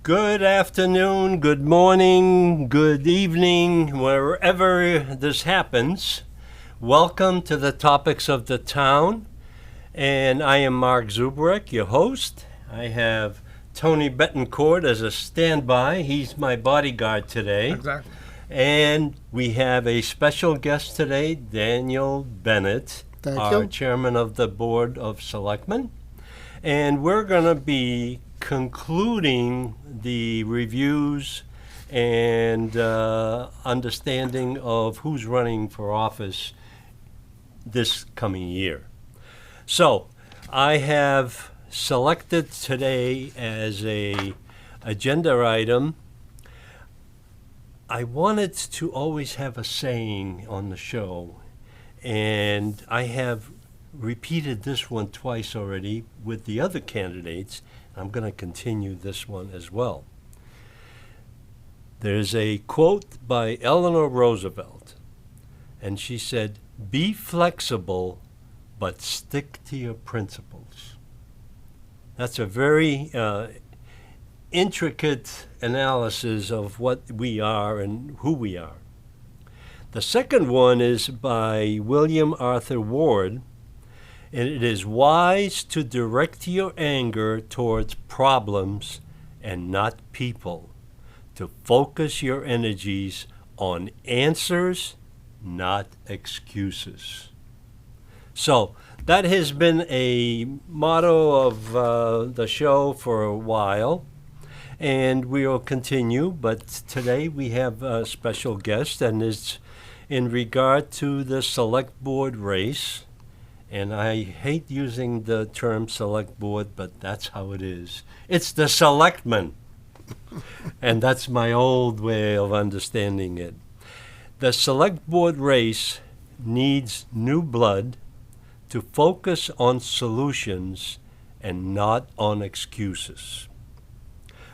Good afternoon, good morning, good evening, wherever this happens. Welcome to the Topics of the Town. And I am Mark Zuberek, your host. I have Tony Betancourt as a standby. He's my bodyguard today. Exactly. And we have a special guest today, Daniel Bennett, our chairman of the Board of Selectmen. And we're going to be concluding the reviews and understanding of who's running for office this coming year. So I have selected today as a agenda item. I wanted to always have a saying on the show, and I have repeated this one twice already with the other candidates. I'm going to continue this one as well. There's a quote by Eleanor Roosevelt, and she said, "Be flexible, but stick to your principles." That's a very intricate analysis of what we are and who we are. The second one is by William Arthur Ward, and it is wise to direct your anger towards problems and not people, to focus your energies on answers, not excuses. So that has been a motto of the show for a while, and we will continue, but today we have a special guest, and it's in regard to the select board race. And I hate using the term select board, but that's how it is. It's the selectmen. And that's my old way of understanding it. The select board race needs new blood to focus on solutions and not on excuses.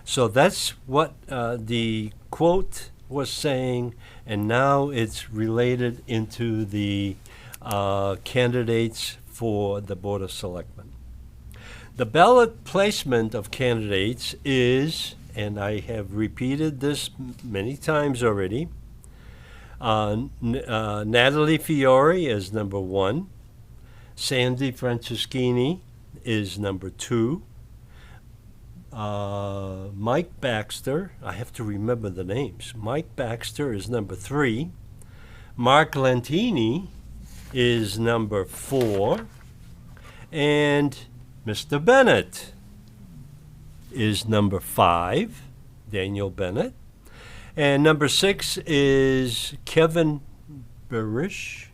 So that's what the quote was saying, and now it's related into the candidates for the Board of Selectmen. The ballot placement of candidates is, and I have repeated this many times already, Natalie Fiore is number 1, Sandy Franceschini is number 2, Mike Baxter, I have to remember the names, Mike Baxter is number 3, Mark Lentini is number 4, and Mr. Bennett is number 5, Daniel Bennett, and number 6 is Kevin Barish,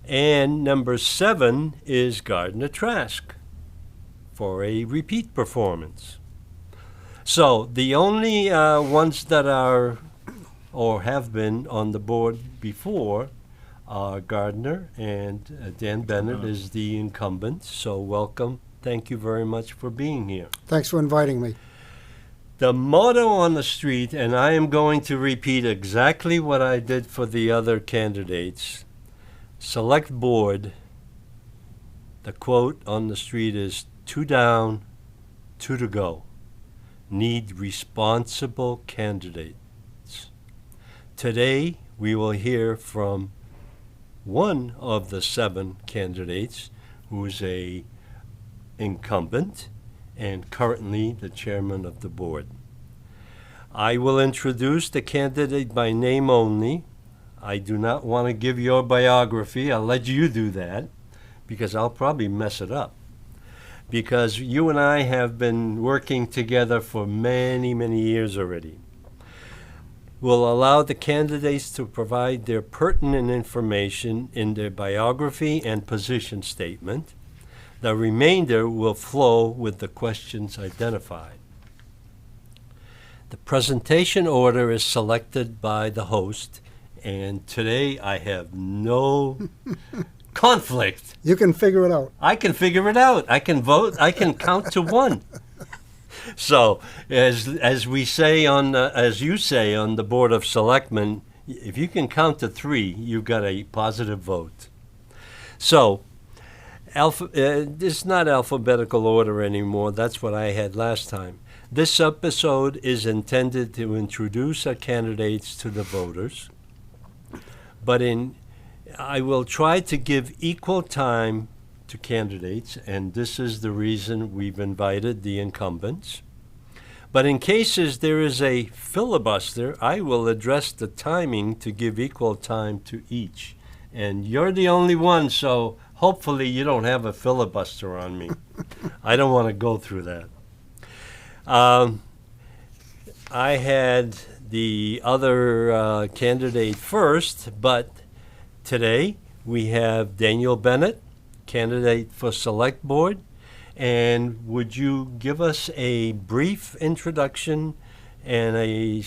and number 7 is Gardner Trask for a repeat performance. So the only ones that are or have been on the board before Gardner, and Dan Bennett is the incumbent. So welcome. Thank you very much for being here. Thanks for inviting me. The motto on the street, and I am going to repeat exactly what I did for the other candidates. Select board, the quote on the street is 2 down, 2 to go. Need responsible candidates. Today, we will hear from one of the 7 candidates who is a incumbent and currently the chairman of the board. I will introduce the candidate by name only. I do not want to give your biography. I'll let you do that because I'll probably mess it up. Because you and I have been working together for many, many years already. We'll allow the candidates to provide their pertinent information in their biography and position statement. The remainder will flow with the questions identified. The presentation order is selected by the host, and today I have no Conflict. You can figure it out. I can figure it out. I can vote. I can count to one. So, as we say as you say on the Board of Selectmen, if you can count to three, you've got a positive vote. So, it's not alphabetical order anymore. That's what I had last time. This episode is intended to introduce our candidates to the voters, but I will try to give equal time to candidates, and this is the reason we've invited the incumbents. But in cases there is a filibuster, I will address the timing to give equal time to each. And you're the only one, so hopefully you don't have a filibuster on me. I don't want to go through that. I had the other candidate first, but today we have Daniel Bennett, candidate for Select Board. And would you give us a brief introduction and a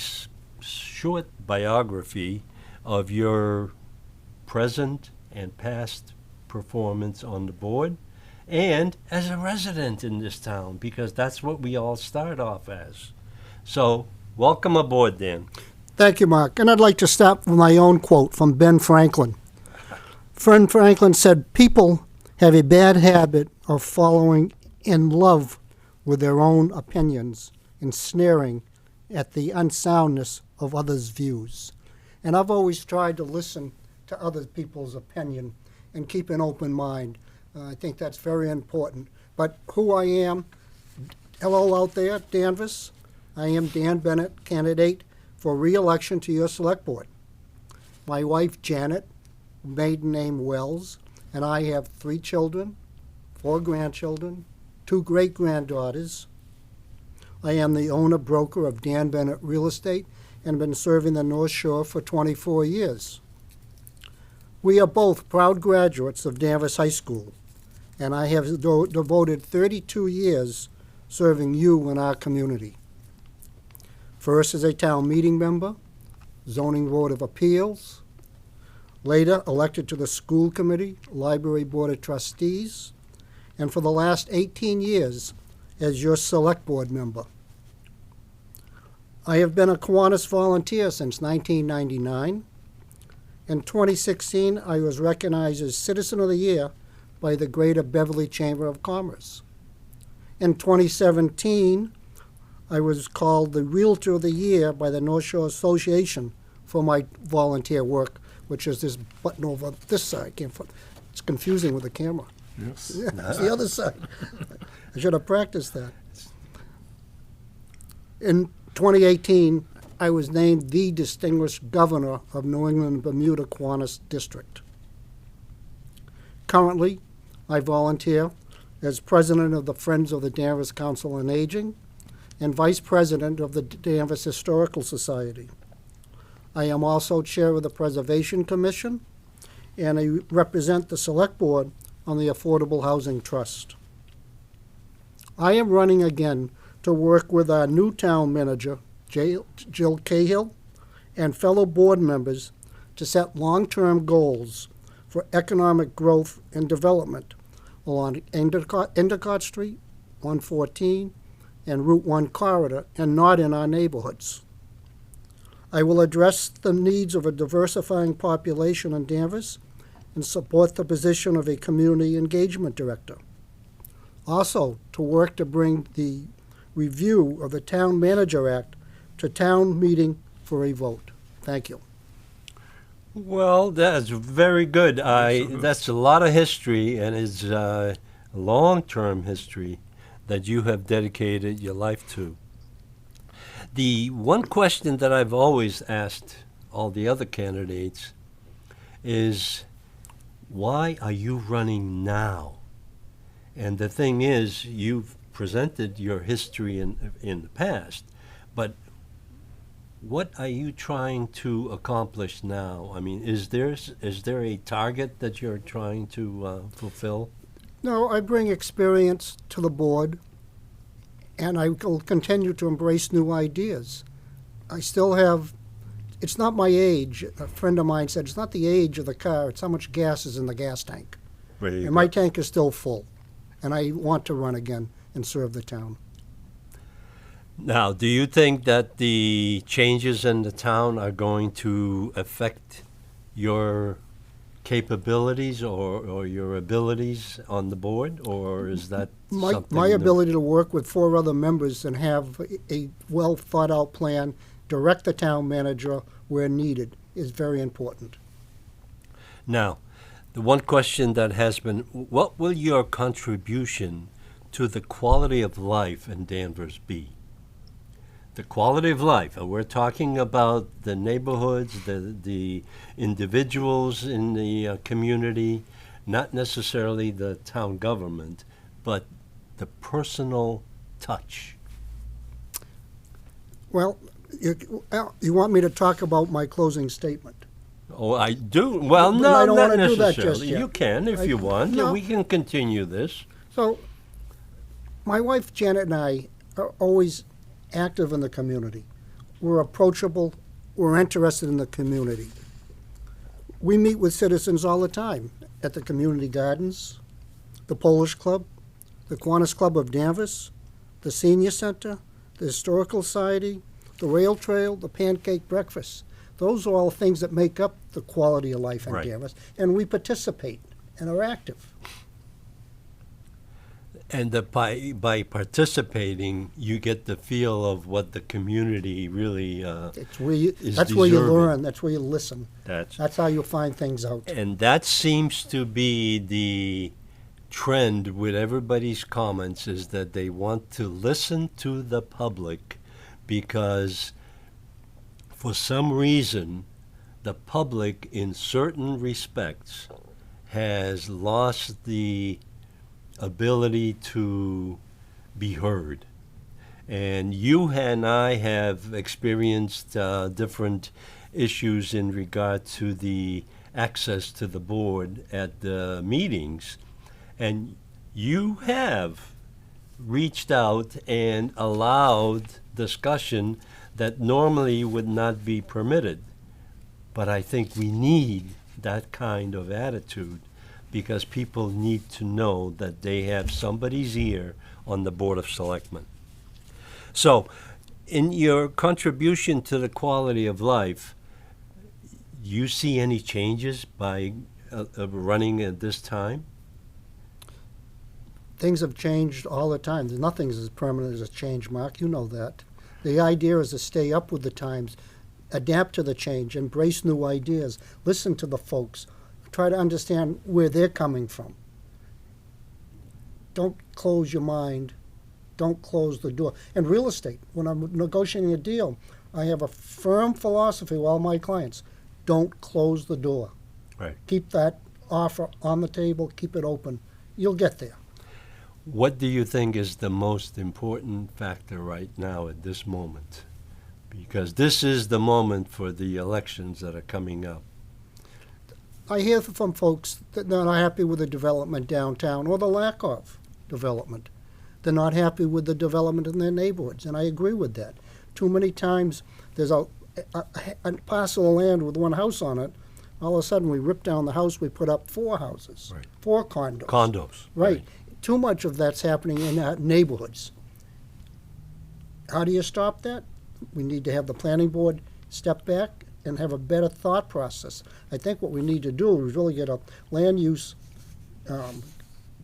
short biography of your present and past performance on the board and as a resident in this town, because that's what we all start off as. So, welcome aboard, Dan. Thank you, Mark. And I'd like to start with my own quote from Ben Franklin. Ben Franklin said, "People have a bad habit of falling in love with their own opinions and sneering at the unsoundness of others' views." And I've always tried to listen to other people's opinion and keep an open mind. I think that's very important. But who I am, hello out there, Danvers. I am Dan Bennett, candidate for re-election to your Select Board. My wife, Janet, maiden name Wells, and I have 3 children, 4 grandchildren, 2 great-granddaughters. I am the owner-broker of Dan Bennett Real Estate and been serving the North Shore for 24 years. We are both proud graduates of Danvers High School, and I have devoted 32 years serving you in our community. First as a town meeting member, Zoning Board of Appeals, later elected to the School Committee, Library Board of Trustees, and for the last 18 years as your Select Board member. I have been a Kiwanis volunteer since 1999. In 2016, I was recognized as Citizen of the Year by the Greater Beverly Chamber of Commerce. In 2017, I was called the Realtor of the Year by the North Shore Association for my volunteer work, which is this button over this side. It's confusing with the camera. Yes. It's the other side. I should have practiced that. In 2018, I was named the Distinguished Governor of New England Bermuda Kiwanis District. Currently, I volunteer as President of the Friends of the Danvers Council on Aging and Vice President of the Danvers Historical Society. I am also Chair of the Preservation Commission, and I represent the Select Board on the Affordable Housing Trust. I am running again to work with our new town manager, Jill Cahill, and fellow board members to set long-term goals for economic growth and development along Endicott Street, 114, and Route 1 corridor, and not in our neighborhoods. I will address the needs of a diversifying population in Danvers and support the position of a community engagement director. Also, to work to bring the review of the Town Manager Act to town meeting for a vote. Thank you. Well, that's very good. That's a lot of history, and it's long-term history that you have dedicated your life to. The one question that I've always asked all the other candidates is, why are you running now? And the thing is, you've presented your history in the past, but what are you trying to accomplish now? I mean, is there a target that you're trying to fulfill? No, I bring experience to the board, and I will continue to embrace new ideas. I still have, it's not my age. A friend of mine said, it's not the age of the car, it's how much gas is in the gas tank. There you And go. my tank is still full. And I want to run again and serve the town. Now, do you think that the changes in the town are going to affect your capabilities or your abilities on the board, or is that something My new? ability to work with 4 other members and have a well-thought-out plan, direct the town manager where needed, is very important. Now, the one question that has been, what will your contribution to the quality of life in Danvers be? The quality of life, and we're talking about the neighborhoods, the individuals in the community, not necessarily the town government, but the personal touch. Well, you want me to talk about my closing statement? Oh, I do. Well, But no, I don't not wanna do that just necessarily. yet. You can if you want. No. We can continue this. So, my wife Janet and I are always active in the community. We're approachable. We're interested in the community. We meet with citizens all the time at the community gardens, the Polish Club, the Kiwanis Club of Danvers, the Senior Center, the Historical Society, the Rail Trail, the Pancake Breakfast. Those are all things that make up the quality of life in Right. Danvers, and we participate and are active. And by participating, you get the feel of what the community really It's where you, is that's where you deserving. learn. That's where you listen. That's That's how you find things out. and that seems to be the trend with everybody's comments, is that they want to listen to the public because for some reason the public in certain respects has lost the ability to be heard. And you and I have experienced different issues in regard to the access to the board at the meetings. And you have reached out and allowed discussion that normally would not be permitted. But I think we need that kind of attitude because people need to know that they have somebody's ear on the Board of Selectmen. So, in your contribution to the quality of life, you see any changes by running at this time? Things have changed all the time. Nothing's as permanent as a change, Mark. You know that. The idea is to stay up with the times, adapt to the change, embrace new ideas, listen to the folks, try to understand where they're coming from. Don't close your mind. Don't close the door. In real estate, when I'm negotiating a deal, I have a firm philosophy with all my clients. Don't close the door. Right. Keep that offer on the table. Keep it open. You'll get there. What do you think is the most important factor right now at this moment? Because this is the moment for the elections that are coming up. I hear from folks that they're not happy with the development downtown or the lack of development. They're not happy with the development in their neighborhoods, and I agree with that. Too many times there's a parcel of land with one house on it. All of a sudden we rip down the house, we put up 4 houses, Right. 4 condos. Condos. Right. Too much of that's happening in our neighborhoods. How do you stop that? We need to have the planning board step back and have a better thought process. I think what we need to do is really get a land use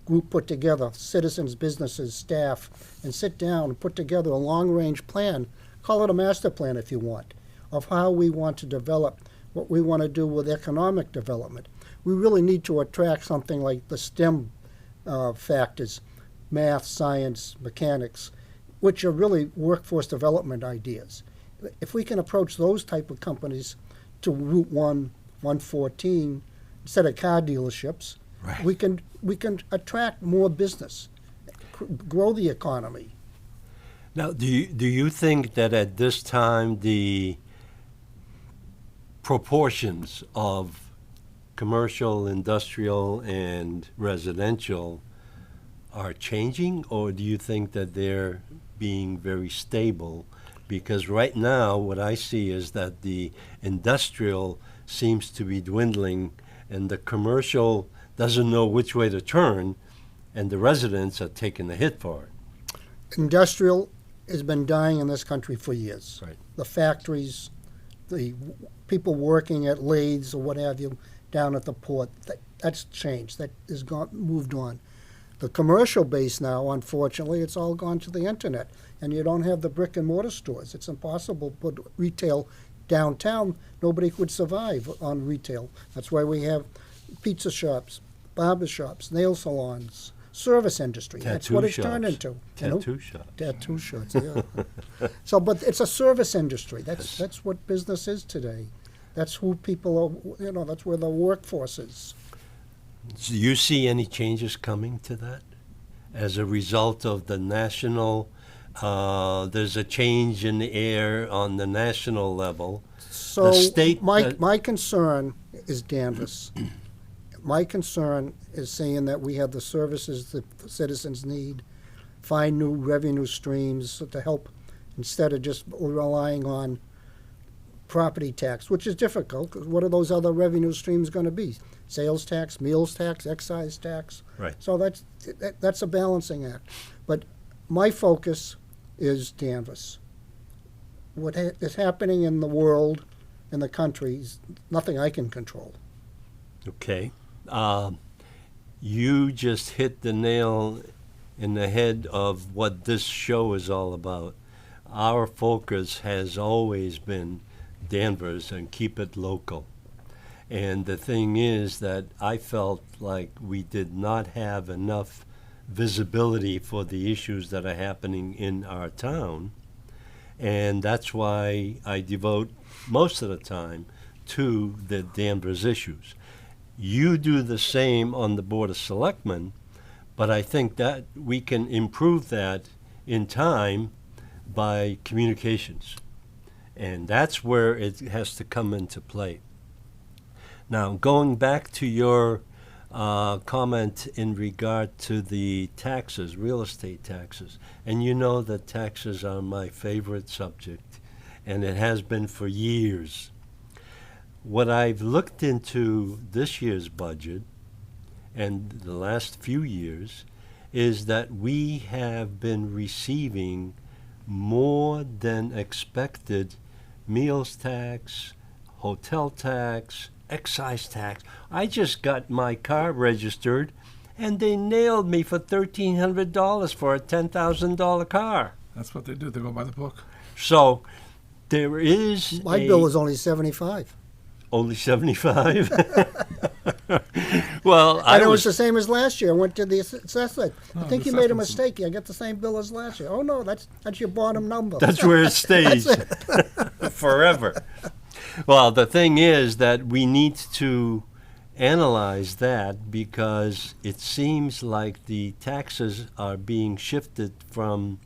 group put together, citizens, businesses, staff, and sit down and put together a long-range plan, call it a master plan if you want, of how we want to develop, what we want to do with economic development. We really need to attract something like the STEM factors, math, science, mechanics, which are really workforce development ideas. If we can approach those type of companies to Route 1, 114, instead of car dealerships, Right. we can attract more business, grow the economy. Now, do you think that at this time the proportions of commercial, industrial, and residential are changing, or do you think that they're being very stable? Because right now what I see is that the industrial seems to be dwindling and the commercial doesn't know which way to turn, and the residents are taking the hit for it. Industrial has been dying in this country for years. Right. The factories, the people working at lathes or what have you down at the port, that's changed. That has moved on. The commercial base now, unfortunately, it's all gone to the internet, and you don't have the brick and mortar stores. It's impossible to put retail downtown. Nobody could survive on retail. That's why we have pizza shops, barber shops, nail salons, service industry. That's what it's turned into. Tattoo shops. Tattoo shops, yeah. So, but it's a service industry. That's what business is today. That's who people are, that's where the workforce is. Do you see any changes coming to that as a result of the national, there's a change in the air on the national level? So the state, my concern is Danvers. My concern is saying that we have the services that the citizens need, find new revenue streams to help instead of just relying on property tax, which is difficult, because what are those other revenue streams going to be? Sales tax, meals tax, excise tax. Right. So that's a balancing act. But my focus is Danvers. What is happening in the world, in the country, is nothing I can control. Okay. You just hit the nail in the head of what this show is all about. Our focus has always been Danvers and keep it local. And the thing is that I felt like we did not have enough visibility for the issues that are happening in our town. And that's why I devote most of the time to the Danvers issues. You do the same on the Board of Selectmen, but I think that we can improve that in time by communications. And that's where it has to come into play. Now, going back to your comment in regard to the taxes, real estate taxes, and you know that taxes are my favorite subject, and it has been for years. What I've looked into this year's budget and the last few years is that we have been receiving more than expected meals tax, hotel tax, excise tax. I just got my car registered, and they nailed me for $1,300 for a $10,000 car. That's what they do. They go by the book. So there is My bill was only $75. Only 75? Well, And it was the same as last year. I went to the assessor. I No, think the you made a assessment's- mistake. I got the same bill as last year. Oh, no, that's your bottom number. That's where it stays forever. Well, the thing is that we need to analyze that because it seems like the taxes are being shifted from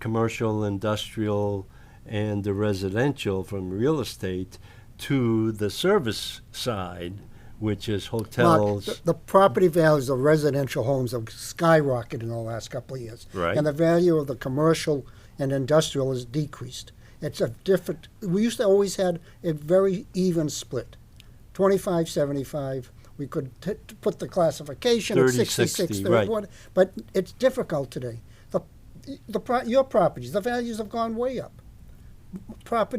commercial, industrial, and the residential, from real estate, to the service side, which is Mark, hotels. the property values of residential homes have skyrocketed in the last couple of years. Right. And the value of the commercial and industrial has decreased. It's a different, we used to always had a very even split, 25-75. We could put the classification at 66, 30-60, right. But it's difficult today. Your properties, the values have gone way up.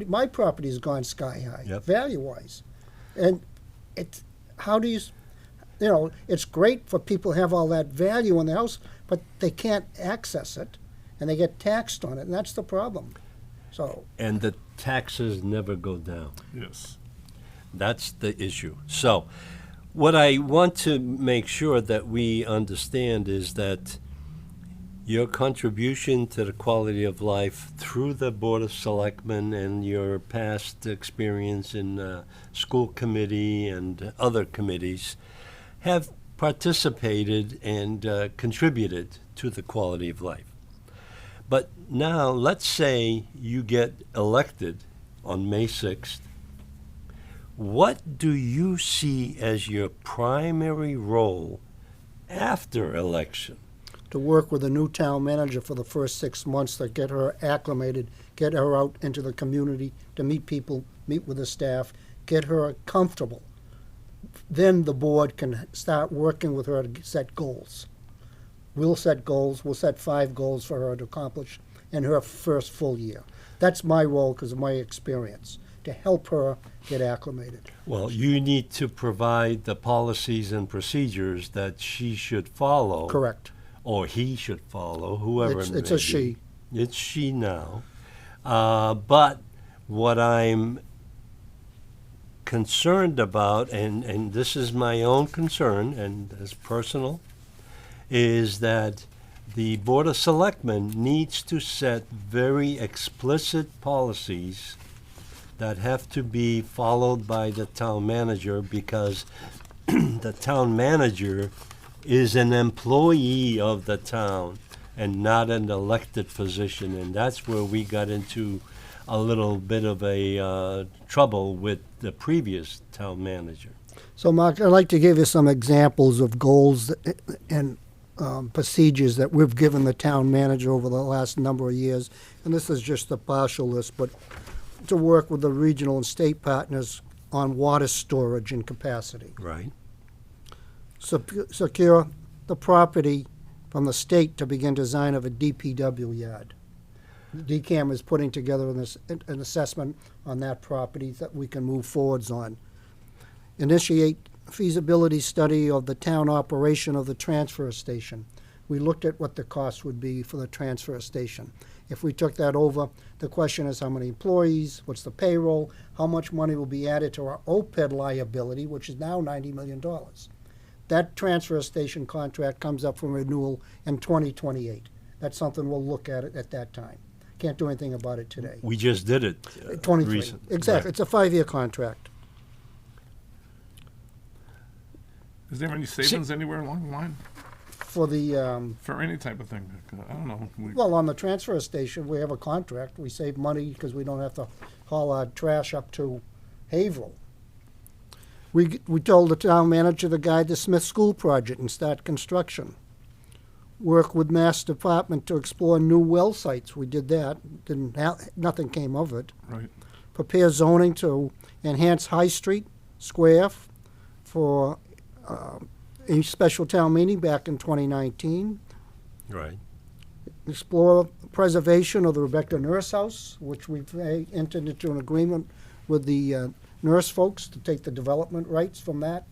My property has gone sky high, Yep. value-wise. And how do you, it's great for people to have all that value in the house, but they can't access it, and they get taxed on it, and that's the problem. So, And the taxes never go down. Yes. That's the issue. So, what I want to make sure that we understand is that your contribution to the quality of life through the Board of Selectmen and your past experience in school committee and other committees have participated and contributed to the quality of life. But now, let's say you get elected on May 6th. What do you see as your primary role after election? to work with a new town manager for the first 6 months to get her acclimated, get her out into the community to meet people, meet with the staff, get her comfortable. then the board can start working with her to set goals. We'll set goals. We'll set 5 goals for her to accomplish in her first full year. That's my role because of my experience, to help her get acclimated. Well, you need to provide the policies and procedures that she should follow. Correct. Or he should follow, whoever it may It's a be. she. It's she now. But what I'm concerned about, and this is my own concern, and it's personal, is that the Board of Selectmen needs to set very explicit policies that have to be followed by the town manager, because the town manager is an employee of the town and not an elected position, and that's where we got into a little bit of a trouble with the previous town manager. So, Mark, I'd like to give you some examples of goals and procedures that we've given the town manager over the last number of years. And this is just a partial list, but to work with the regional and state partners on water storage and capacity. Right. Secure the property from the state to begin design of a DPW yard. DCAM is putting together an assessment on that property that we can move forwards on. Initiate feasibility study of the town operation of the transfer station. We looked at what the cost would be for the transfer station. If we took that over, the question is how many employees, what's the payroll, how much money will be added to our OPEB liability, which is now $90 million. That transfer station contract comes up for renewal in 2028. That's something we'll look at that time. Can't do anything about it today. We just did it 23. recently. Exactly. Right. It's a 5-year contract. Is there any savings anywhere along the line For the, for any type of thing? I don't know. well, on the transfer station, we have a contract. We save money because we don't have to haul our trash up to Haverhill. We told the town manager to guide the Smith School project and start construction. Work with Mass Department to explore new well sites. We did that. Nothing came of it. Right. Prepare zoning to enhance High Street Square for a special town meeting back in 2019. Right. Explore preservation of the Rebecca Nurse House, which we've entered into an agreement with the nurse folks to take the development rights from that.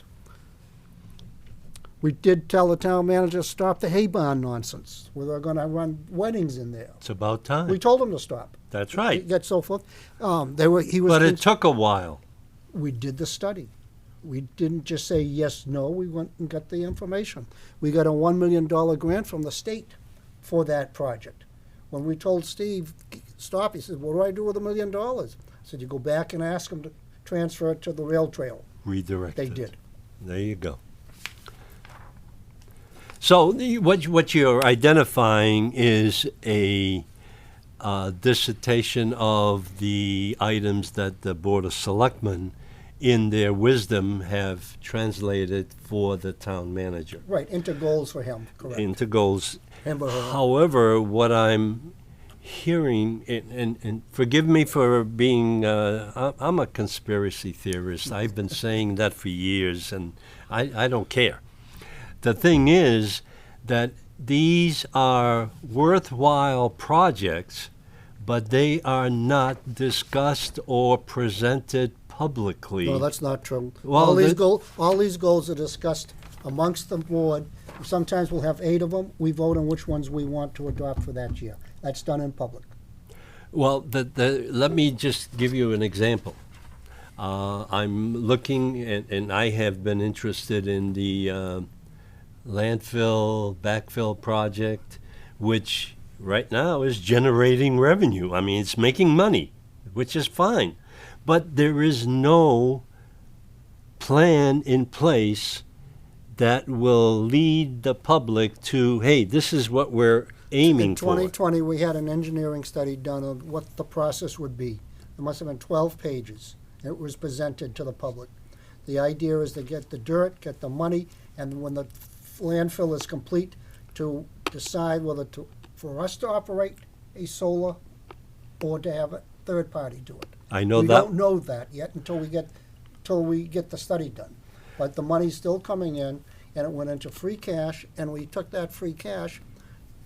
We did tell the town manager to stop the hay barn nonsense, where they're going to run weddings in there. It's about time. We told them to stop. That's right. Get so forth. He was. But it took a while. We did the study. We didn't just say yes, no. We went and got the information. We got a $1 million grant from the state for that project. When we told Steve, stop, he said, what do I do with $1 million? I said, you go back and ask them to transfer it to the rail trail. Redirect They it. did. There you go. So what you're identifying is a dissertation of the items that the Board of Selectmen, in their wisdom, have translated for the town manager Right, into goals for him, correct. into goals. Him or her. However, what I'm hearing, and forgive me for being, I'm a conspiracy theorist. I've been saying that for years, and I don't care. The thing is that these are worthwhile projects, but they are not discussed or presented publicly. No, that's not true. Well, all these goals are discussed amongst the board. Sometimes we'll have 8 of them. We vote on which ones we want to adopt for that year. That's done in public. Well, let me just give you an example. I'm looking, and I have been interested in the landfill backfill project, which right now is generating revenue. I mean, it's making money, which is fine. But there is no plan in place that will lead the public to, hey, this is what we're aiming In for. 2020, we had an engineering study done on what the process would be. There must have been 12 pages. It was presented to the public. The idea is to get the dirt, get the money, and when the landfill is complete, to decide whether for us to operate a solar or to have a third party do it. I know We that. don't know that yet until we get the study done. but the money's still coming in, and it went into free cash, and we took that free cash,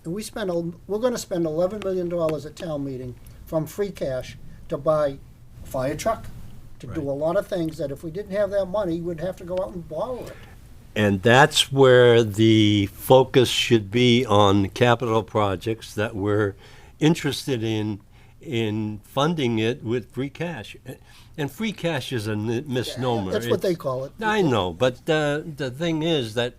and we're going to spend $11 million at town meeting from free cash to buy a fire truck, to do a lot of things that if we didn't have that money, we'd have to go out and borrow it. And that's where the focus should be on capital projects that we're interested in funding it with free cash. And free cash is a misnomer. That's what they call it. I know, but the thing is that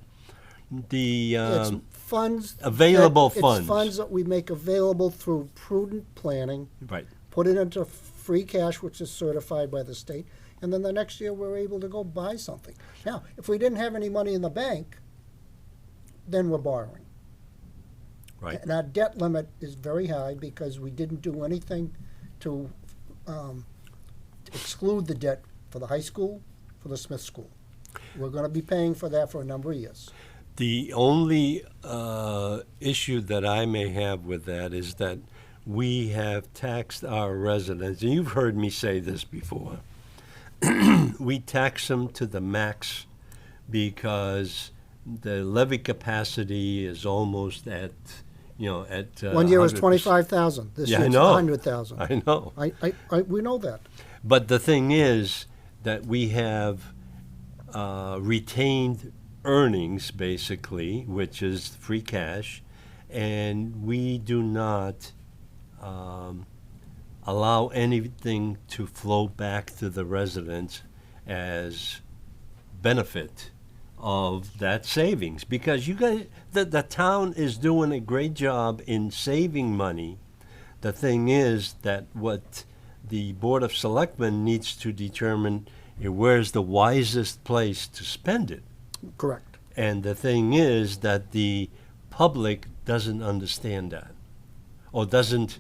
the It's funds. available It's funds. funds that we make available through prudent planning, Right. put it into free cash, which is certified by the state, and then the next year we're able to go buy something. Now, if we didn't have any money in the bank, then we're borrowing. Right. And our debt limit is very high because we didn't do anything to exclude the debt for the high school, for the Smith School. We're going to be paying for that for a number of years. The only issue that I may have with that is that we have taxed our residents, and you've heard me say this before. We tax them to the max because the levy capacity is almost at, at 1 year was 100%. 25,000. This Yeah, year I it's know. 100,000. I know. We know that. But the thing is that we have retained earnings, basically, which is free cash, and we do not allow anything to flow back to the residents as benefit of that savings, because you guys, the town is doing a great job in saving money. The thing is that what the Board of Selectmen needs to determine where's the wisest place to spend it. Correct. And the thing is that the public doesn't understand that, or doesn't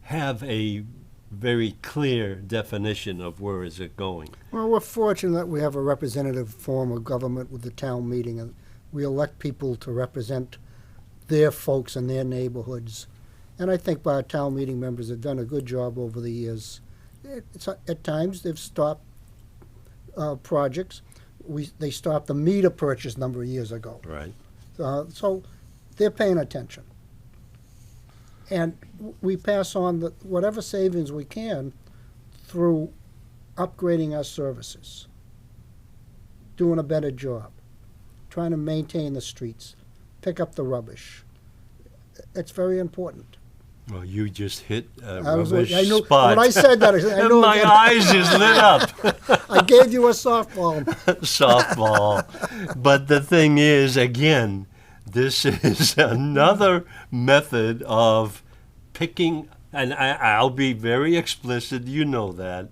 have a very clear definition of where is it going. Well, we're fortunate that we have a representative form of government with the town meeting, and we elect people to represent their folks in their neighborhoods. And I think our town meeting members have done a good job over the years. At times, they've stopped projects. They stopped the meter purchase a number of years ago. Right. So they're paying attention. And we pass on whatever savings we can through upgrading our services, doing a better job, trying to maintain the streets, pick up the rubbish. It's very important. Well, you just hit a I rubbish knew, spot. when I said that, I knew My eyes just lit up. I gave you a softball. Softball. But the thing is, again, this is another method of picking, and I'll be very explicit, you know that,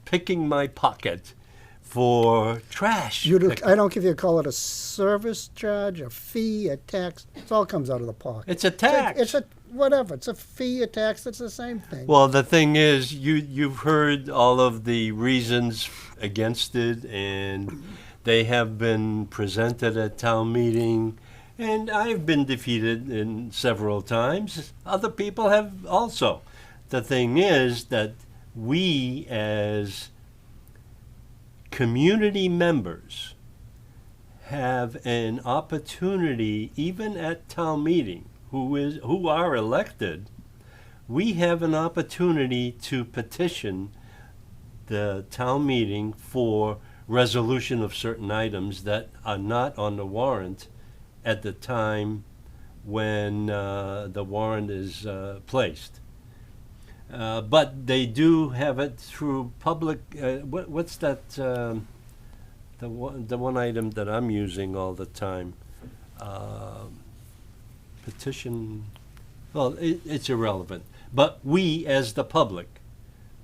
picking my pocket for trash. I don't give you call it a service charge, a fee, a tax. It all comes out of the pocket. It's a tax. It's a whatever. It's a fee, a tax. It's the same thing. Well, the thing is, you've heard all of the reasons against it, and they have been presented at town meeting, and I've been defeated in several times. Other people have also. The thing is that we, as community members, have an opportunity, even at town meeting, who are elected, we have an opportunity to petition the town meeting for resolution of certain items that are not on the warrant at the time when the warrant is placed. But they do have it through public, what's that, the one item that I'm using all the time? Petition, well, it's irrelevant. But we, as the public,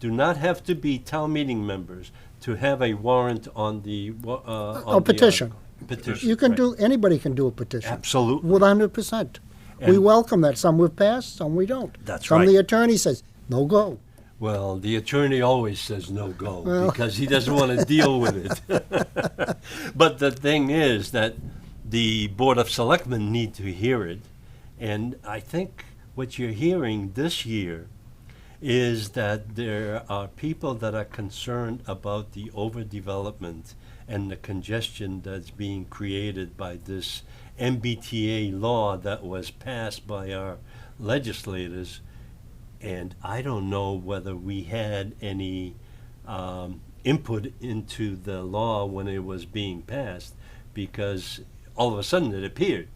do not have to be town meeting members to have a warrant on the on petition. The petition. You can right. anybody can do a petition. Absolutely. With 100%. We And- welcome that. Some we've passed, some we don't. That's some right. the attorney says, no go. Well, the attorney always says no go Well. because he doesn't want to deal with it. But the thing is that the Board of Selectmen need to hear it. And I think what you're hearing this year is that there are people that are concerned about the overdevelopment and the congestion that's being created by this MBTA law that was passed by our legislators. And I don't know whether we had any input into the law when it was being passed, because all of a sudden it appeared.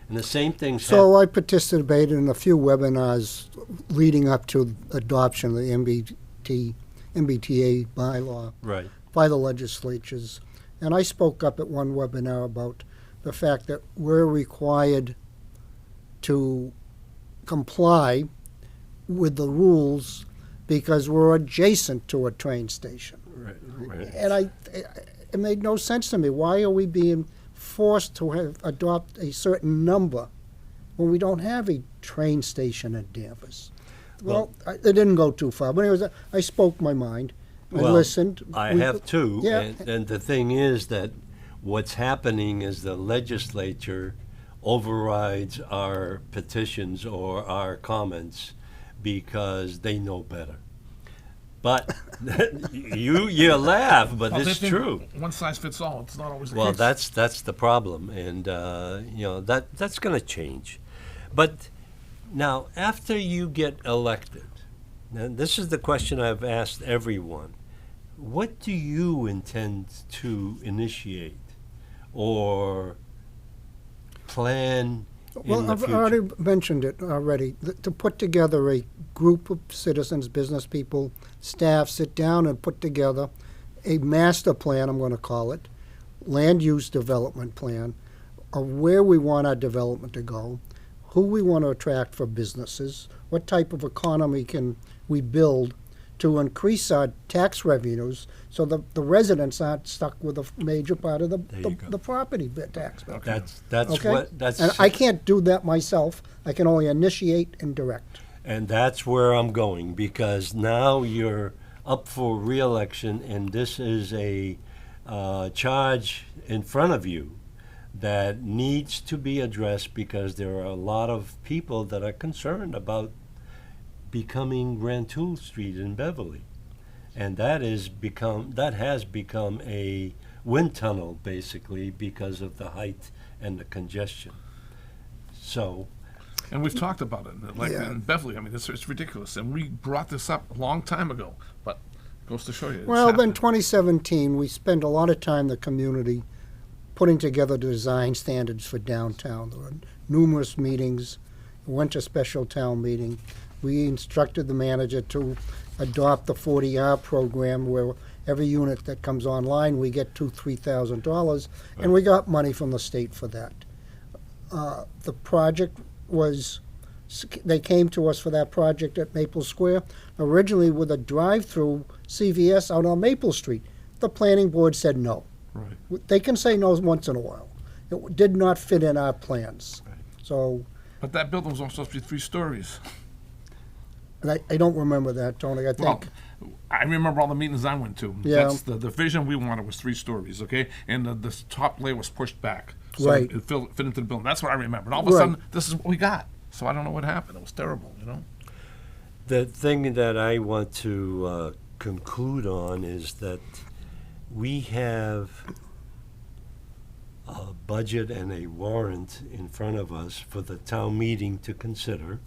And the same thing's So I participated in a few webinars leading up to adoption of the MBTA bylaw right. by the legislatures. And I spoke up at one webinar about the fact that we're required to comply with the rules because we're adjacent to a train station. Right. And it made no sense to me. Why are we being forced to adopt a certain number when we don't have a train station at Danvers? Well, it didn't go too far. But anyways, I spoke my mind. I listened. I have too. Yeah. And the thing is that what's happening is the legislature overrides our petitions or our comments because they know better. But you laugh, but Well, it's they think true. One size fits all. It's not always the Well, case. that's the problem, and that's going to change. But now, after you get elected, and this is the question I've asked everyone: what do you intend to initiate or plan in Well, the I've future? already mentioned it already. To put together a group of citizens, business people, staff, sit down and put together a master plan, I'm going to call it, land use development plan, of where we want our development to go, who we want to attract for businesses, what type of economy can we build to increase our tax revenues so the residents aren't stuck with a major part of you go. the property tax bill. That's Okay? what that's And I can't do that myself. I can only initiate and direct. And that's where I'm going, because now you're up for re-election, and this is a charge in front of you that needs to be addressed, because there are a lot of people that are concerned about becoming Rantoul Street in Beverly. And that has become a wind tunnel, basically, because of the height and the congestion. So And we've talked about it. Like Yeah. in Beverly, I mean, it's ridiculous. And we brought this up a long time ago, but it goes to show you. It's Well, in happening. 2017, we spent a lot of time in the community putting together design standards for downtown. There were numerous meetings. We went to special town meeting. We instructed the manager to adopt the 40R program, where every unit that comes online, we get $3,000, and we got money from the state for that. The project was, they came to us for that project at Maple Square, originally with a drive-through CVS out on Maple Street. The planning board said no. Right. They can say no once in a while. It did not fit in our plans. So, But that building was only supposed to be 3 stories. and I don't remember that, Tony, I Well, think. I remember all the meetings I went to. Yeah. That's the vision we wanted was 3 stories, okay? And the top layer was pushed back. So Right. it fit into the building. That's what I remember. And all of a Right. sudden, this is what we got. So I don't know what happened. It was terrible, you know? the thing that I want to conclude on is that we have a budget and a warrant in front of us for the town meeting to consider.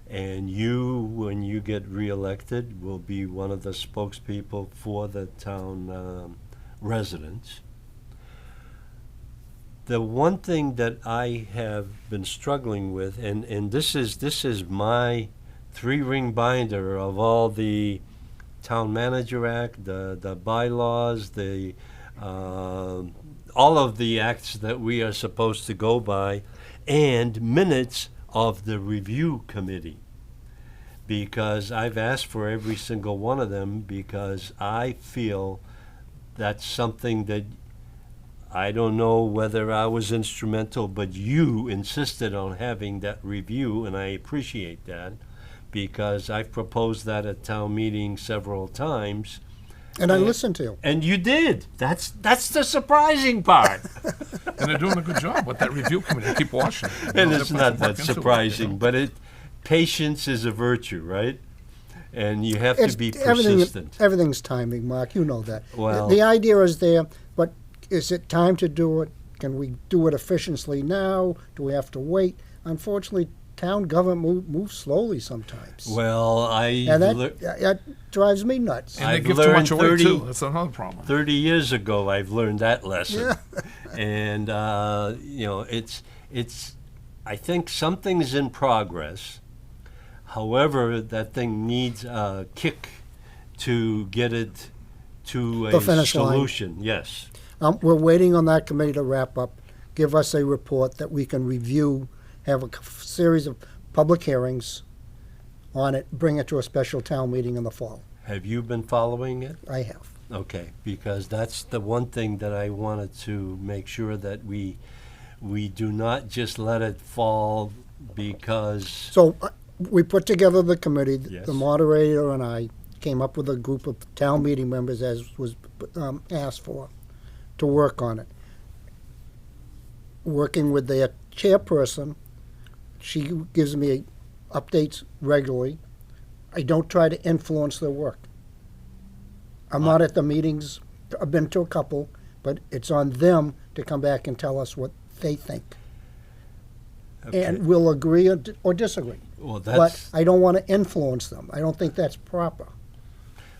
And you, when you get reelected, will be one of the spokespeople for the town residents. The one thing that I have been struggling with, and this is my 3-ring binder of all the Town Manager Act, the bylaws, all of the acts that we are supposed to go by, and minutes of the review committee. Because I've asked for every single one of them, because I feel that's something that, I don't know whether I was instrumental, but you insisted on having that review, and I appreciate that, because I've proposed that at town meeting several times. And I listened to you. And you did. That's the surprising part. And they're doing a good job with that review committee. Keep watching. You And know, it's they're not putting that work into it, surprising, you know? but patience is a virtue, right? and you have to be persistent. Everything's timing, Mark. You know that. Well- the idea is there, but is it time to do it? Can we do it efficiently now? Do we have to wait? Unfortunately, town government moves slowly sometimes. Well, And that drives me nuts. And they I've give too learned much away 30 too. That's another problem. 30 years ago, I've learned that lesson. Yeah. And, I think something's in progress. However, that thing needs a kick to get it to The a finish line. solution. Yes. We're waiting on that committee to wrap up, give us a report that we can review, have a series of public hearings on it, bring it to a special town meeting in the fall. Have you been following it? I have. Okay, because that's the one thing that I wanted to make sure that we do not just let it fall because, So we put together the committee. Yes. The moderator and I came up with a group of town meeting members, as was asked for, to work on it. Working with their chairperson, she gives me updates regularly. I don't try to influence their work. I'm not at the meetings. I've been to a couple, but it's on them to come back and tell us what they think. okay, And we'll agree or disagree. well, But that's, I don't want to influence them. I don't think that's proper.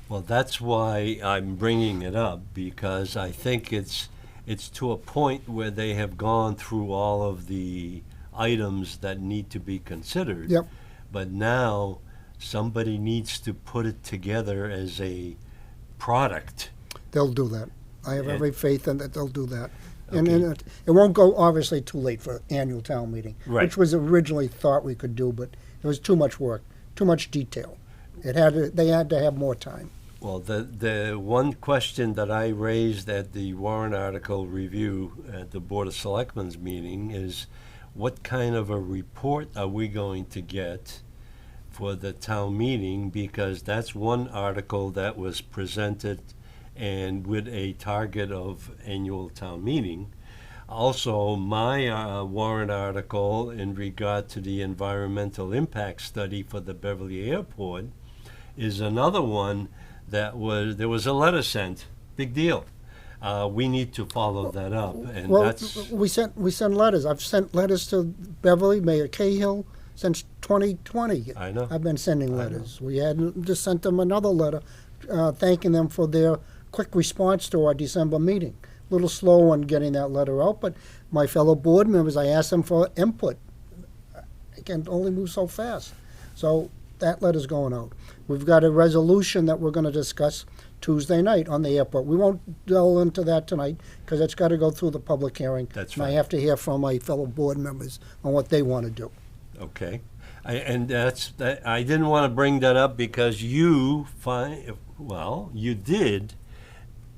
well, that's why I'm bringing it up, because I think it's to a point where they have gone through all of the items that need to be considered. Yep. But now, somebody needs to put it together as a product. They'll do that. I have Yeah. every faith in that they'll do that. And Okay. it won't go obviously too late for annual town meeting, Right. which was originally thought we could do, but it was too much work, too much detail. They had to have more time. Well, the one question that I raised at the warrant article review at the Board of Selectmen's meeting is, what kind of a report are we going to get for the town meeting? Because that's one article that was presented and with a target of annual town meeting. Also, my warrant article in regard to the environmental impact study for the Beverly Airport is another one that there was a letter sent. Big deal. We need to follow that up, and Well, that's we sent letters. I've sent letters to Beverly, Mayor Cahill, since 2020. I know. I've been sending letters. We had just sent them another letter thanking them for their quick response to our December meeting. A little slow on getting that letter out, but my fellow board members, I asked them for input. I can only move so fast. So that letter's going out. We've got a resolution that we're going to discuss Tuesday night on the airport. We won't delve into that tonight because it's got to go through the public hearing. That's And I right. have to hear from my fellow board members on what they want to do. okay. I didn't want to bring that up because you did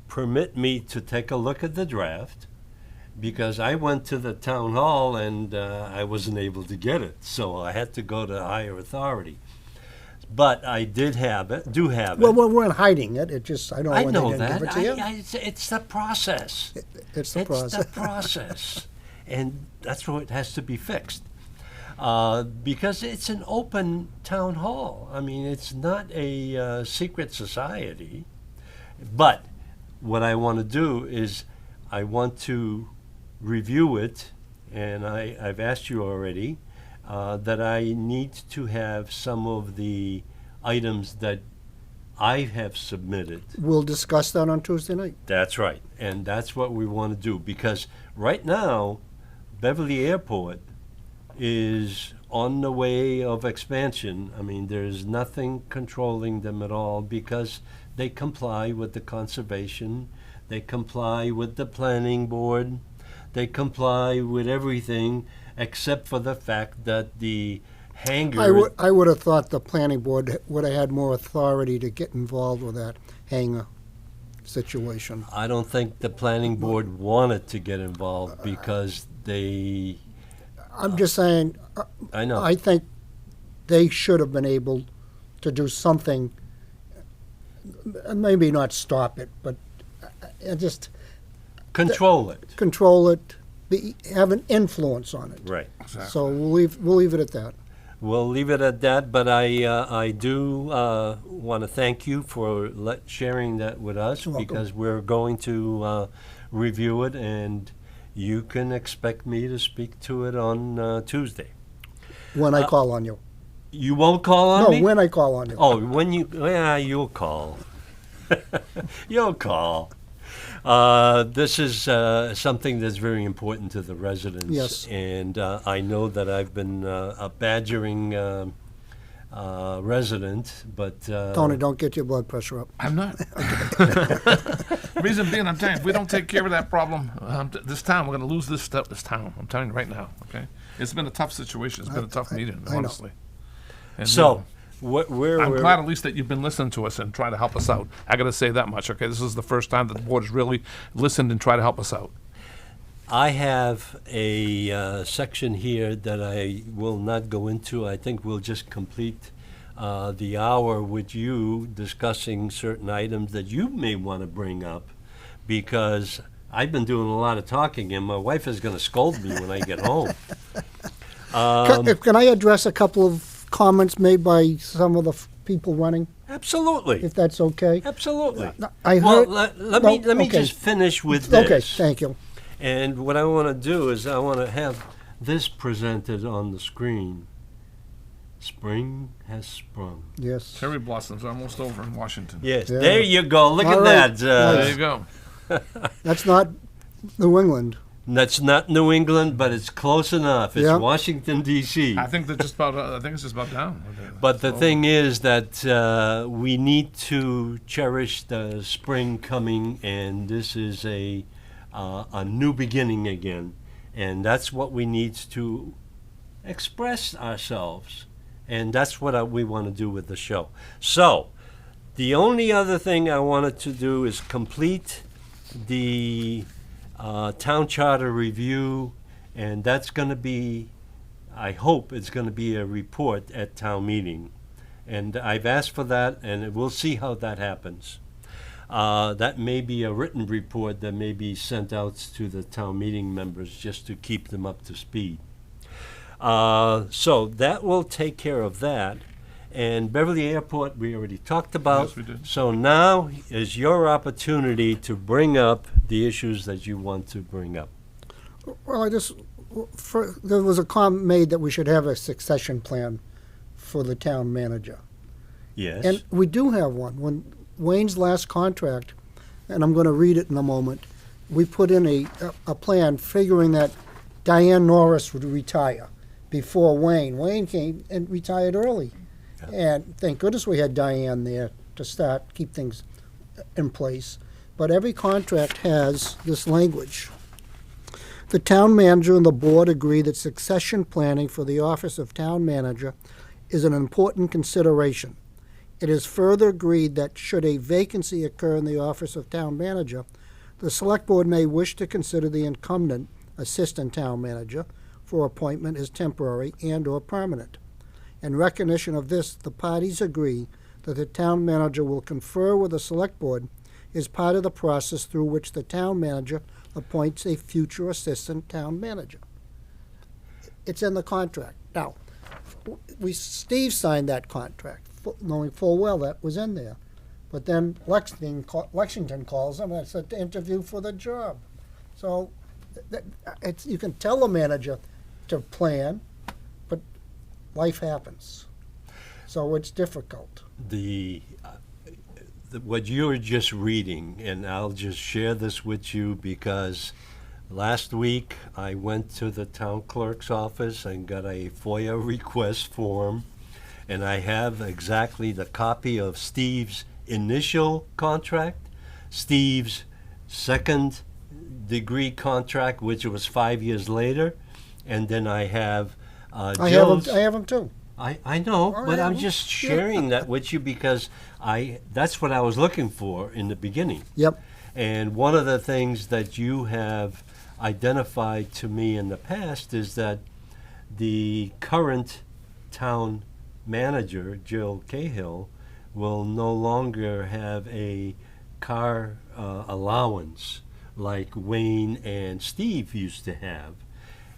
permit me to take a look at the draft, because I went to the town hall and I wasn't able to get it, so I had to go to higher authority. But I do have it. Well, we weren't hiding it. It just, I don't know I when know they didn't that. give it to you. It's the process. It's the It's process. the process. And that's what has to be fixed. Because it's an open town hall. I mean, it's not a secret society. But what I want to do is I want to review it, and I've asked you already, that I need to have some of the items that I have submitted. We'll discuss that on Tuesday night. That's right, and that's what we want to do, because right now, Beverly Airport is on the way of expansion. I mean, there's nothing controlling them at all, because they comply with the conservation, they comply with the planning board, they comply with everything except for the fact that the hangar. I would have thought the planning board would have had more authority to get involved with that hangar situation. I don't think the planning board wanted to get involved because they. I'm just saying, I know. I think they should have been able to do something, maybe not stop it, but just Control it. control it, have an influence on it. Right. Exactly. So we'll leave it at that. we'll leave it at that. But I do want to thank you for sharing that with us, You're welcome. because we're going to review it, and you can expect me to speak to it on Tuesday. When I call on you. You won't call on No, me? when I call on you. Oh, you'll call. You'll call. This is something that's very important to the residents. Yes. And I know that I've been a badgering resident, but... Tony, don't get your blood pressure up. I'm not. Reason being, I'm telling you, if we don't take care of that problem, this town, we're going to lose this town. I'm telling you right now, okay? It's been a tough situation. It's been a tough meeting, I know. honestly. And, So, I'm glad at least that you've been listening to us and trying to help us out. I got to say that much, okay? This is the first time that the board has really listened and tried to help us out. I have a section here that I will not go into. I think we'll just complete the hour with you discussing certain items that you may want to bring up, because I've been doing a lot of talking, and my wife is going to scold me when I get home. Can I address a couple of comments made by some of the people running, Absolutely. if that's okay? Absolutely. I Well, heard. let me okay. just finish with this. Okay, thank you. And what I want to do is I want to have this presented on the screen. Spring has sprung. Yes. Cherry blossoms are almost over in Washington. Yes, Yeah. there you go. Look All at right. that. There you go. That's not New England. That's not New England, but it's close enough. It's Yeah. Washington, D.C. I think they're just about. I think it's just about down. But the So- thing is that we need to cherish the spring coming, and this is a new beginning again. And that's what we need to express ourselves. And that's what we want to do with the show. So, the only other thing I wanted to do is complete the town charter review, and that's going to be, I hope it's going to be a report at town meeting. And I've asked for that, and we'll see how that happens. That may be a written report that may be sent out to the town meeting members just to keep them up to speed. So that will take care of that. And Beverly Airport, we already talked about. Yes, we did. So now is your opportunity to bring up the issues that you want to bring up. Well, there was a comment made that we should have a succession plan for the town manager. Yes. And we do have one. When Wayne's last contract, and I'm going to read it in a moment, we put in a plan figuring that Diane Norris would retire before Wayne. Wayne came and retired early. And thank goodness we had Diane there to keep things in place. But every contract has this language. The town manager and the board agree that succession planning for the office of town manager is an important consideration. It is further agreed that should a vacancy occur in the office of town manager, the select board may wish to consider the incumbent assistant town manager for appointment as temporary and/or permanent. In recognition of this, the parties agree that the town manager will confer with the select board as part of the process through which the town manager appoints a future assistant town manager. It's in the contract. Now, Steve signed that contract, knowing full well that was in there. But then Lexington calls him and it's an interview for the job. So you can tell the manager to plan, but life happens. So it's difficult. What you're just reading, and I'll just share this with you because last week I went to the town clerk's office and got a FOIA request form, and I have exactly the copy of Steve's initial contract, Steve's second degree contract, which was 5 years later, and then I have Jill's. I have them too. I know, Oh, but yeah. I'm just sharing that with you because that's what I was looking for in the beginning. Yep. And one of the things that you have identified to me in the past is that the current town manager, Jill Cahill, will no longer have a car allowance like Wayne and Steve used to have.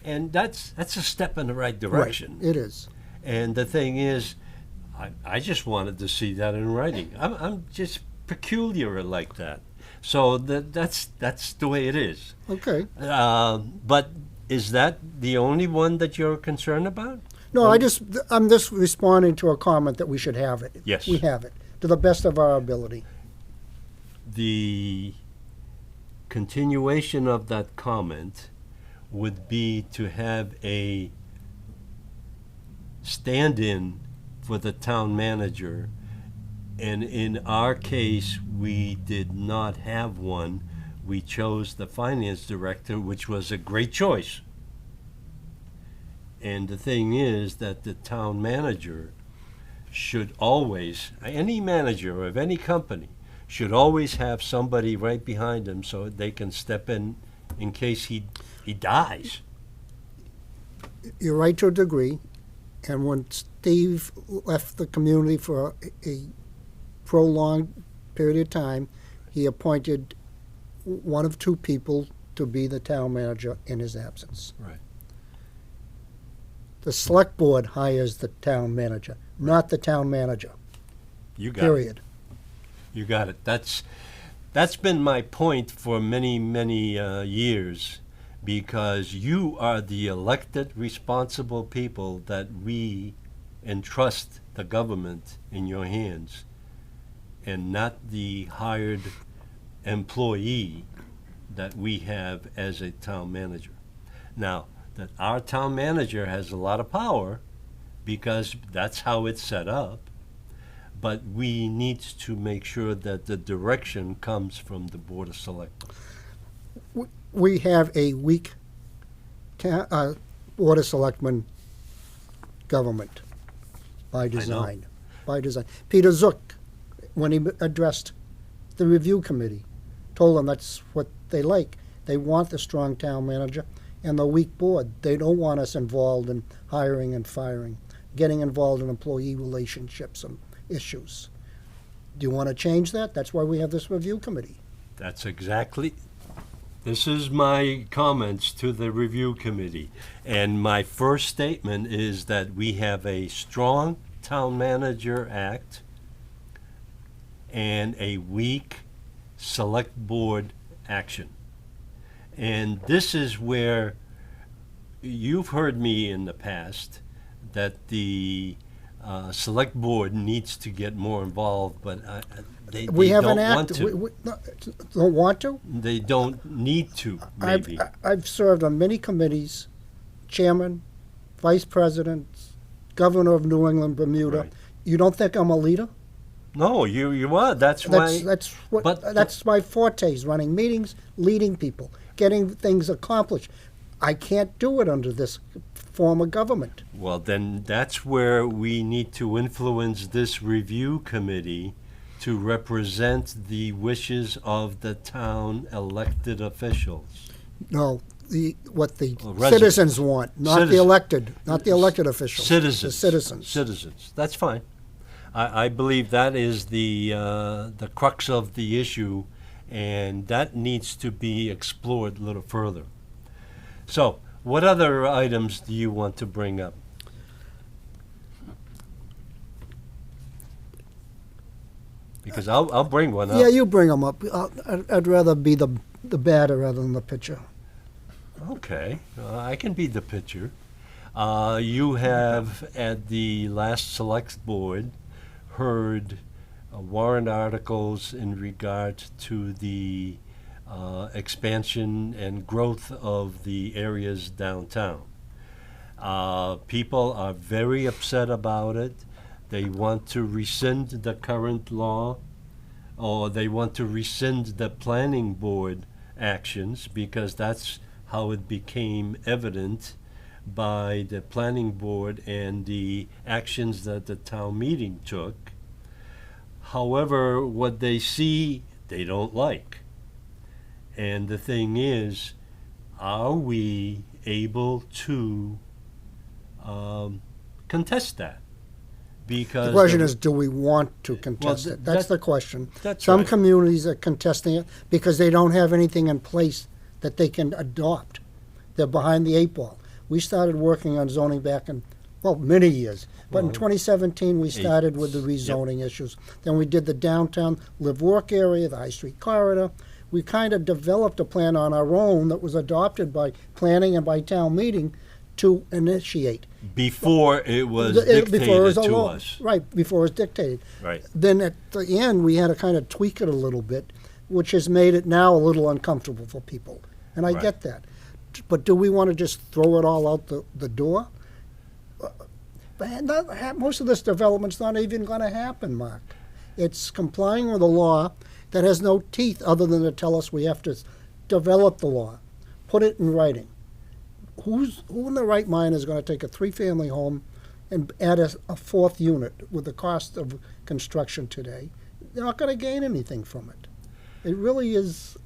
And that's a step in the right direction. Right. It is. And the thing is, I just wanted to see that in writing. I'm just peculiar like that. So that's the way it is. Okay. But is that the only one that you're concerned about? No, I'm just responding to a comment that we should have it. Yes. We have it, to the best of our ability. The continuation of that comment would be to have a stand-in for the town manager, and in our case, we did not have one. We chose the finance director, which was a great choice. And the thing is that the town manager should always, any manager of any company, should always have somebody right behind him so they can step in case he dies. You're right to a degree. And when Steve left the community for a prolonged period of time, he appointed one of two people to be the town manager in his absence. Right. The select board hires the town manager, not the town manager. You got Period. it. You got it. That's been my point for many, many years, because you are the elected, responsible people that we entrust the government in your hands, and not the hired employee that we have as a town manager. Now, that our town manager has a lot of power because that's how it's set up, but we need to make sure that the direction comes from the Board of Selectmen. We have a weak Board of Selectmen government by design. By design. Peter Zook, when he addressed the review committee, told them that's what they like. They want the strong town manager and the weak board. They don't want us involved in hiring and firing, getting involved in employee relationships and issues. Do you want to change that? That's why we have this review committee. That's exactly. This is my comments to the review committee. And my first statement is that we have a strong town manager act and a weak select board action. And this is where you've heard me in the past that the select board needs to get more involved, but they We have don't an want act. to. Don't want to? They don't need to, maybe. I've served on many committees, chairman, vice president, governor of New England, Bermuda. Right. You don't think I'm a leader? No, you are. That's why. That's my forte, is running meetings, leading people, getting things accomplished. I can't do it under this form of government. Well, then that's where we need to influence this review committee to represent the wishes of the town elected officials. No, what the Well, citizens want, not the Citizens. elected officials. Citizens. The citizens. Citizens. That's fine. I believe that is the crux of the issue, and that needs to be explored a little further. So, what other items do you want to bring up? Because I'll bring one up. Yeah, you bring them up. I'd rather be the batter rather than the pitcher. Okay, I can be the pitcher. You have, at the last select board, heard warrant articles in regard to the expansion and growth of the areas downtown. People are very upset about it. They want to rescind the current law, or they want to rescind the planning board actions, because that's how it became evident by the planning board and the actions that the town meeting took. However, what they see, they don't like. And the thing is, are we able to contest that? Because The question is, do we want to contest it? That's the question. Some right. communities are contesting it because they don't have anything in place that they can adopt. They're behind the eight ball. We started working on zoning back in, many years, But in Well, 2017, we started with the rezoning issues. Then we did the downtown live-work area, the High Street corridor. We kind of developed a plan on our own that was adopted by planning and by town meeting to initiate. Before it was Before it dictated was a to law. us. Right, before it was dictated. Right. Then at the end, we had to kind of tweak it a little bit, which has made it now a little uncomfortable for people. And I Right. get that. But do we want to just throw it all out the door? Most of this development's not even going to happen, Mark. It's complying with a law that has no teeth other than to tell us we have to develop the law, put it in writing. Who in their right mind is going to take a three-family home and add a fourth unit with the cost of construction today? They're not going to gain anything from it. It really is.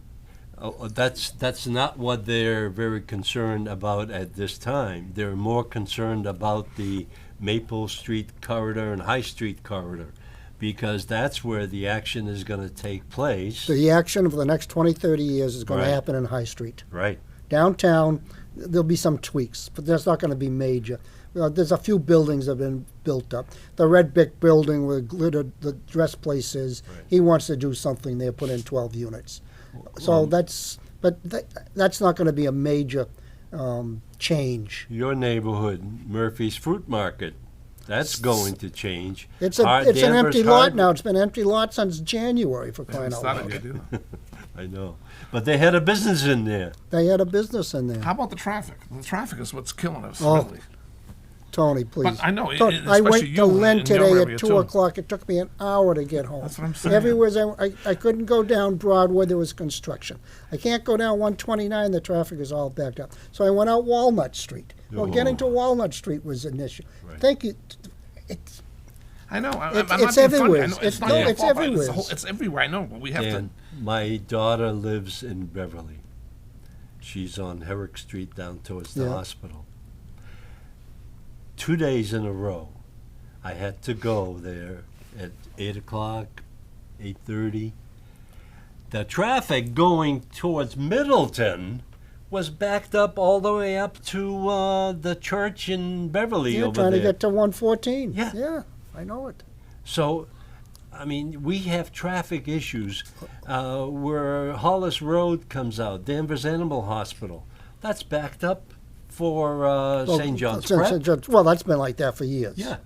Oh, that's not what they're very concerned about at this time. They're more concerned about the Maple Street corridor and High Street corridor, because that's where the action is going to take place. The action for the next 20, 30 years is going Right. to happen in High Street. Right. Downtown, there'll be some tweaks, but there's not going to be major. There's a few buildings that have been built up. The red brick building where the dress place is, Right. he wants to do something there, put in 12 units. So Well, that's not going to be a major change. your neighborhood, Murphy's Fruit Market, that's going to change. It's Danvers an empty lot Hardware- now. It's been an empty lot since January, for crying out Started loud. yet either. I know. But they had a business in there. They had a business in there. How about the traffic? The traffic is what's killing us, Oh, really. Tony, please. But I know, Tony, I went especially to you Lynn in your today area, at too. 2 o'clock. It took me an hour to get home. That's what I'm saying. Everywhere I couldn't go down Broadway, there was construction. I can't go down 129, the traffic is all backed up. So I went out Walnut Street. Well, getting to Walnut Street was an issue. Right. Thank you. It's, I know. I'm It's- not it's being funny. everywhere. I know. It's- not no, your it's fault, but everywhere. It's everywhere. I know, but we have And my daughter lives in Beverly. She's on Herrick Street down towards the Yeah. hospital. 2 days in a row, I had to go there at 8 o'clock, 8:30. The traffic going towards Middleton was backed up all the way up to the church in Beverly you're over trying there. to get to 114. Yeah. Yeah, I know it. So, I mean, we have traffic issues where Hollis Road comes out, Danvers Animal Hospital. That's backed up for St. John's Prep. Well, that's been like that for years. Yeah,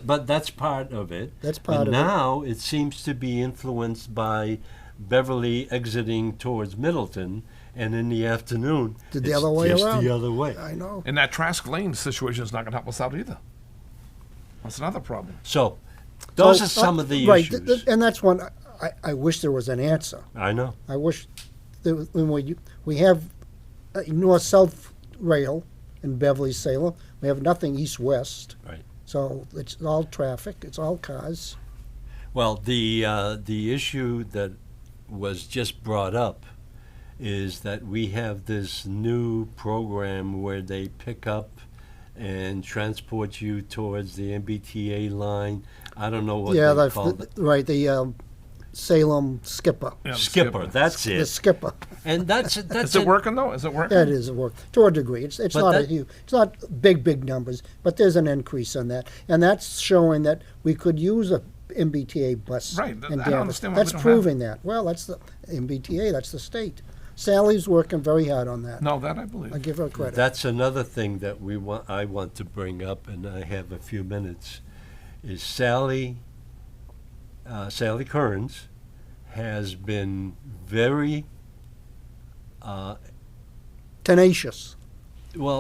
but that's part of it. That's part and of it. now it seems to be influenced by Beverly exiting towards Middleton, and in the afternoon, Did the it's other way just around. the other way. I know. And that Trask Lane situation is not going to help us out either. That's another problem. So, those So, are some of the right, issues. and that's one. I wish there was an answer. I know. I wish there was, when we have north-south rail in Beverly, Salem. We have nothing east-west. Right. So it's all traffic. It's all cars. Well, the issue that was just brought up is that we have this new program where they pick up and transport you towards the MBTA line. I don't know what they call it. right. The Salem Skipper. Yeah, the Skipper, that's The it. Skipper. And that's Is it working though? Is it working? That is a work to a degree. It's But not that- a huge. It's not big numbers, but there's an increase in that, and that's showing that we could use a MBTA bus. Right, in I don't Danvers. understand why we That's don't proving that. Well, that's the MBTA. That's the state. Sally's working very hard on that. No, that I believe. I give her credit. That's another thing that I want to bring up, and I have a few minutes, is Sally Kearns has been very Tenacious.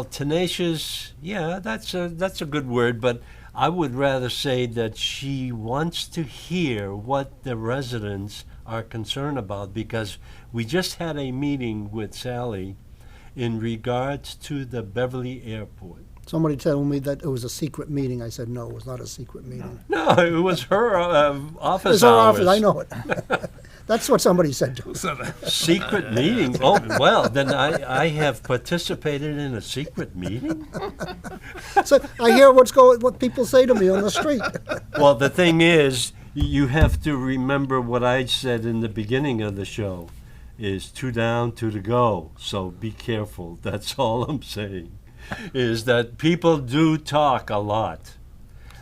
tenacious. Yeah, that's a good word, but I would rather say that she wants to hear what the residents are concerned about, because we just had a meeting with Sally in regards to the Beverly Airport. Somebody told me that it was a secret meeting. I said no, it was not a secret meeting. No, it was her office It's our hours. office. I know it. That's what somebody said to Who me. said that? Secret meeting? Oh, well, then I have participated in a secret meeting? So I hear what people say to me on the street. Well, the thing is, you have to remember what I said in the beginning of the show, is 2 down, 2 to go. So be careful. That's all I'm saying, is that people do talk a lot.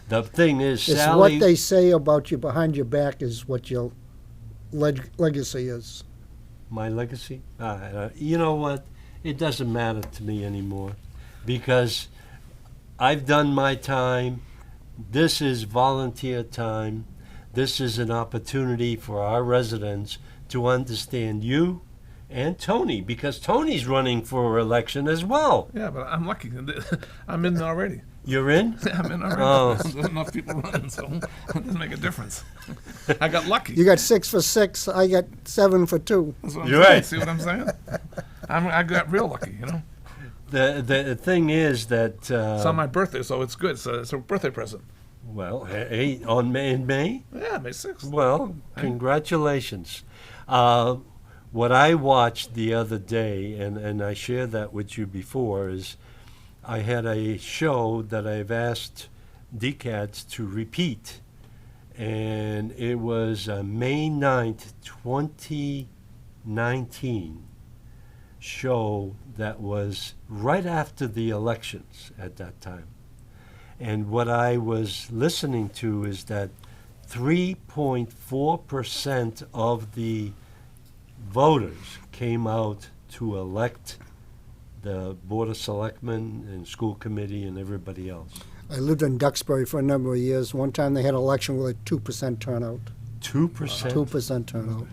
The thing is, It's Sally. what they say about you behind your back is what your legacy is. My legacy? You know what? It doesn't matter to me anymore because I've done my time. This is volunteer time. This is an opportunity for our residents to understand you and Tony, because Tony's running for election as well. Yeah, but I'm lucky. I'm in already. You're in? I'm in already. Oh. There's enough people running, so it doesn't make a difference. I got lucky. You got 6 for 6. I got 7 for 2. That's what I'm You're saying. right. See what I'm saying? I got real lucky, you know. The thing is that It's on my birthday, so it's good. It's a birthday present. well, hey, in May. Yeah, May 6th. Well, congratulations. What I watched the other day, and I shared that with you before, is I had a show that I've asked DCATs to repeat, and it was May 9th, 2019 show that was right after the elections at that time. And what I was listening to is that 3.4% of the voters came out to elect the Board of Selectmen and school committee and everybody else. I lived in Duxbury for a number of years. One time they had an election with a 2% turnout. 2%? 2% turnout.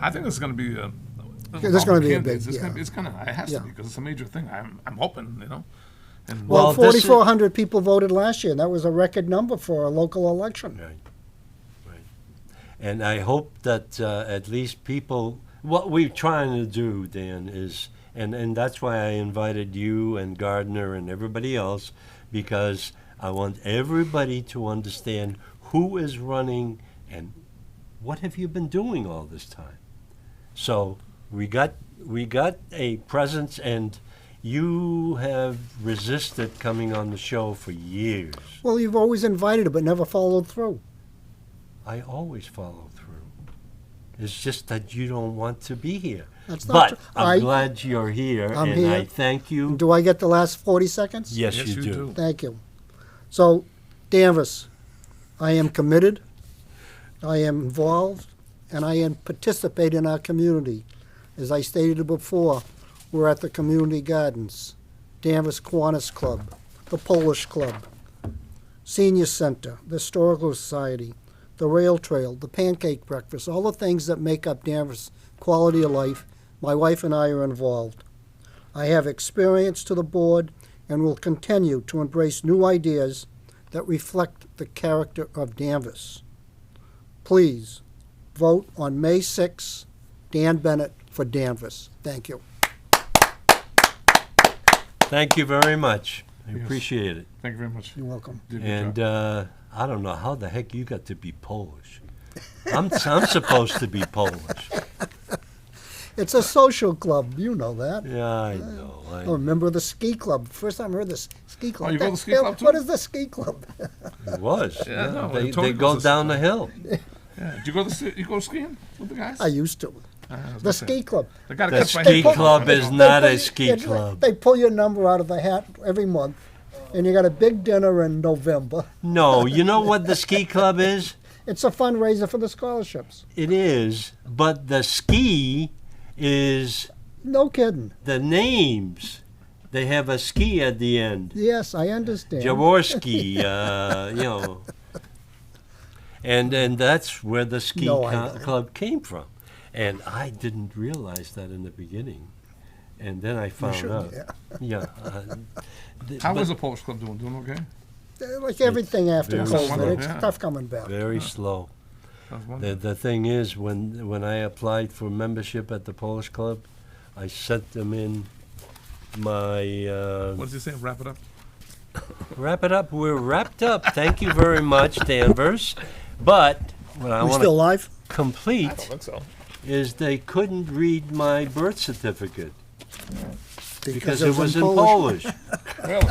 I think this is going to be a. There's gonna be a big, It's yeah. going to. It has Yeah. to be because it's a major thing. I'm hoping, you know. And Well, Well, this is- 4,400 people voted last year, and that was a record number for a local election. Right. And I hope that at least people, what we're trying to do, Dan, is, and that's why I invited you and Gardner and everybody else, because I want everybody to understand who is running and what have you been doing all this time. So we got a presence, and you have resisted coming on the show for years. Well, you've always invited it, but never followed through. I always follow through. It's just that you don't want to be here. That's not But true. I'm glad you're here, I'm and here. I thank you. Do I get the last 40 seconds? Yes, yes, you do. Thank you. So, Danvers, I am committed, I am involved, and I am participate in our community. As I stated before, we're at the community gardens, Danvers Kiwanis Club, the Polish Club, Senior Center, the Historical Society, the Rail Trail, the Pancake Breakfast, all the things that make up Danvers' quality of life. My wife and I are involved. I have experience to the board and will continue to embrace new ideas that reflect the character of Danvers. Please vote on May 6, Dan Bennett for Danvers. Thank you. Thank you very much. I Yes. appreciate it. thank you very much. You're welcome. Did a good And job. I don't know how the heck you got to be Polish. I'm supposed to be Polish. It's a social club. You know that. Yeah, I know. I'm a member of the ski club. First time I heard this ski club. Oh, you go to the ski Hell, club too? What is the ski club? It was. Yeah, no, they Tony go goes to down the hill. Yeah. Did you go you go skiing with the guys? I used to. I was The gonna say, ski club. They got to The catch my ski head. club is They not pull a you- ski club. They pull your number out of the hat every month, and you got a big dinner in November. No, you know what the ski club is? It's a fundraiser for the scholarships. It is, but the ski is No kidding. the names. They have a ski at the end. Yes, I understand. Jaworski, you know. And that's where the ski No, I know. club came from. And I didn't realize that in the beginning. And then I found should, out. yeah. How but is the Polish club doing? Doing okay? Like everything after very COVID, slow, it's yeah. tough coming back. very slow. I was wondering. The thing is, when I applied for membership at the Polish club, I sent them in my What does he say? Wrap it up. wrap it up. We're wrapped up. Thank you very much, Danvers. But what I We want still to live? complete think so. is they couldn't read my birth certificate because it it was in Polish. Really?